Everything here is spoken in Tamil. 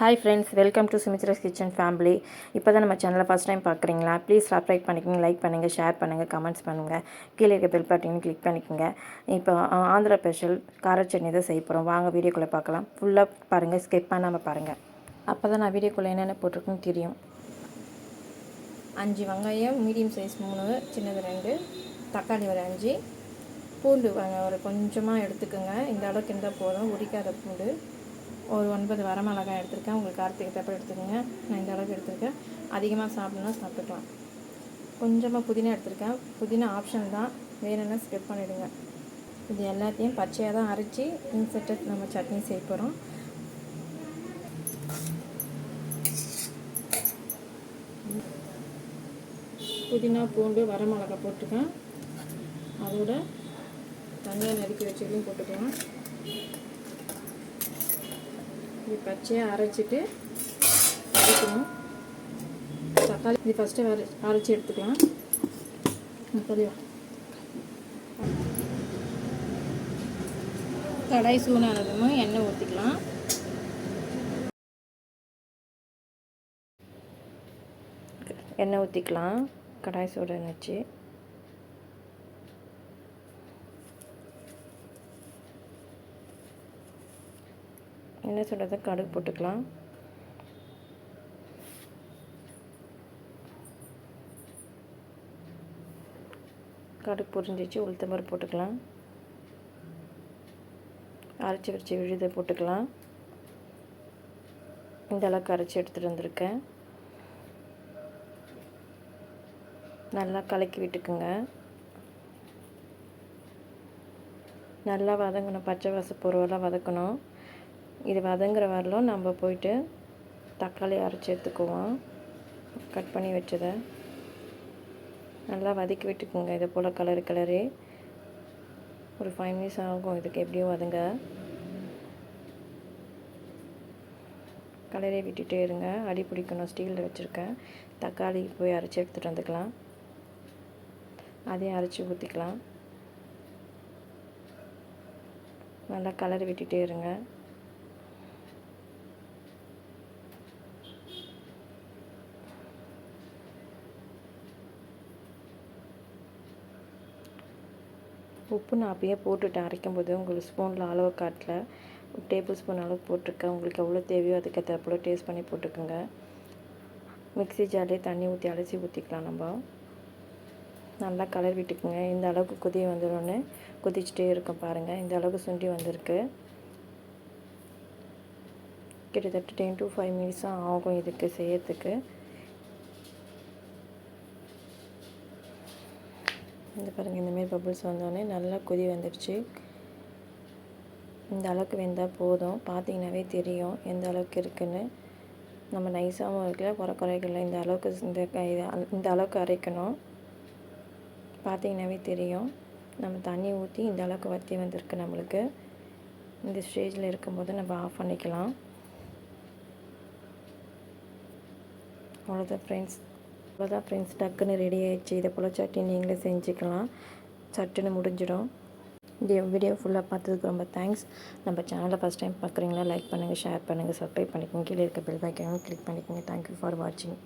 Hi friends, welcome to Sumitra's kitchen family. இப்போ தான் நம்ம சேனலை ஃபஸ்ட் டைம் பார்க்குறீங்களா? ப்ளீஸ் சப்ஸ்கிரைப் பண்ணிக்கோங்க, லைக் பண்ணுங்கள், ஷேர் பண்ணுங்கள், கமெண்ட்ஸ் பண்ணுங்கள். கீழே இருக்க பெல் பட்டனையும் கிளிக் பண்ணிக்கோங்க. இப்போ ஆந்திரா ஸ்பெஷல் கார சட்னி தான் செய்ய போகிறோம். வாங்க வீடியோக்குள்ளே பார்க்கலாம். ஃபுல்லாக பாருங்கள், ஸ்கிப் பண்ணாமல் பாருங்கள். அப்போ தான் நான் வீடியோக்குள்ளே என்னென்ன போட்டிருக்குன்னு தெரியும். 5 வெங்காயம், மீடியம் சைஸ் 3, சின்னது 2, தக்காளி ஒரு 5, பூண்டு ஒரு கொஞ்சமாக எடுத்துக்கோங்க. இந்த அளவுக்கு இருந்தால் போதும், உரிக்காத பூண்டு. ஒரு 9 வரமிளகாய் எடுத்துருக்கேன். உங்களுக்கு காரத்துக்கு தப்ப எடுத்துக்கோங்க. நான் இந்த அளவுக்கு எடுத்துருக்கேன். அதிகமாக சாப்பிட்ணுன்னா சாப்பிட்டுக்கலாம். கொஞ்சமாக புதினா எடுத்துருக்கேன். புதினா ஆப்ஷன் தான், வேணும்னா ஸ்கிப் பண்ணிவிடுங்க. இது எல்லாத்தையும் பச்சையாக தான் அரைச்சி இன்செட்டு நம்ம சட்னி செய்ய போகிறோம். புதினா, பூண்டு, வரமிளகாய் போட்டுருக்கேன். அதோட தனியாக நறுக்கி வச்சதையும் போட்டுக்கலாம். இது பச்சையாக அரைச்சிட்டு அரைக்கணும். தக்காளி இது ஃபஸ்ட்டு அரைச்சி எடுத்துக்கலாம். கடாய் சூடானதும் எண்ணெய் ஊற்றிக்கலாம். எண்ணெய் ஊற்றிக்கலாம். கடாய் சூடானுச்சு. எண்ணெய் சூடாத கடுகு போட்டுக்கலாம். கடுகு பொரிஞ்சிச்சு. உளுத்தம்பருப்பு போட்டுக்கலாம். அரைச்சி வச்சு விழுதை போட்டுக்கலாம். இந்த அளவுக்கு அரைச்சி எடுத்துகிட்டு வந்திருக்கேன். நல்லா கலக்கி விட்டுக்குங்க. நல்லா வதங்கணும். பச்சை வாசம் பொருவெல்லாம் வதக்கணும். இது வதங்குற வரலும் நம்ம போயிட்டு தக்காளி அரைச்சி எடுத்துக்குவோம். கட் பண்ணி வச்சதை நல்லா வதக்கி விட்டுக்குங்க. இதை போல் கலரி ஒரு 5 மினிட்ஸ் ஆகும். இதுக்கு எப்படியும் வதங்க கலரி விட்டுட்டே இருங்க. அடி பிடிக்கணும். ஸ்டீலில் வச்சுருக்கேன். தக்காளி போய் அரைச்சி எடுத்துகிட்டு வந்துக்கலாம். அதையும் அரைச்சி ஊற்றிக்கலாம். நல்லா கலரி விட்டுட்டே இருங்க. உப்பு நான் அப்பயே போட்டுவிட்டேன். அரைக்கும்போது உங்களுக்கு ஸ்பூனில் அளவு காட்டல. ஒரு டேபிள் ஸ்பூன் அளவு போட்டிருக்கேன். உங்களுக்கு எவ்வளோ தேவையோ அதுக்கேற்ற போல் டேஸ்ட் பண்ணி போட்டுக்கோங்க. மிக்ஸி ஜார்லேயே தண்ணி ஊற்றி அலசி ஊற்றிக்கலாம். நம்ம நல்லா கலர் விட்டுக்குங்க. இந்த அளவுக்கு கொதி வந்துடனே கொதிச்சுட்டே இருக்கும் பாருங்கள். இந்த அளவுக்கு சுண்டி வந்திருக்கு. கிட்டத்தட்ட 10 to 5 மினிட்ஸ் தான் ஆகும் இதுக்கு செய்யறதுக்கு. இந்த பாருங்கள், இந்தமாரி பபுள்ஸ் வந்தோடனே நல்லா கொதி வந்துடுச்சு. இந்த அளவுக்கு வெந்தால் போதும். பார்த்தீங்கன்னாவே தெரியும் எந்த அளவுக்கு இருக்குதுன்னு. நம்ம நைஸாகவும் இருக்கல, குறைக்கல. இந்த அளவுக்கு இந்த அளவுக்கு அரைக்கணும். பார்த்தீங்கன்னாவே தெரியும். நம்ம தண்ணி ஊற்றி இந்த அளவுக்கு வற்றி வந்திருக்கு நம்மளுக்கு. இந்த ஸ்டேஜில் இருக்கும்போது நம்ம ஆஃப் பண்ணிக்கலாம். அவ்வளோதான் ஃப்ரெண்ட்ஸ், டக்குன்னு ரெடி ஆகிடுச்சு. இதை போல் சட்னி நீங்களே செஞ்சுக்கலாம். சட்டுன்னு முடிஞ்சிடும். இந்த வீடியோ ஃபுல்லாக பார்த்ததுக்கு ரொம்ப தேங்க்ஸ். நம்ம சேனலை ஃபஸ்ட் டைம் பார்க்குறீங்களா? லைக் பண்ணுங்கள், ஷேர் பண்ணுங்கள், சப்ஸ்கிரைப் பண்ணிக்கோங்க. கீழே இருக்க பெல் ஐக்கானை கிளிக் பண்ணிக்கோங்க. தேங்க்யூ ஃபார் வாட்சிங்.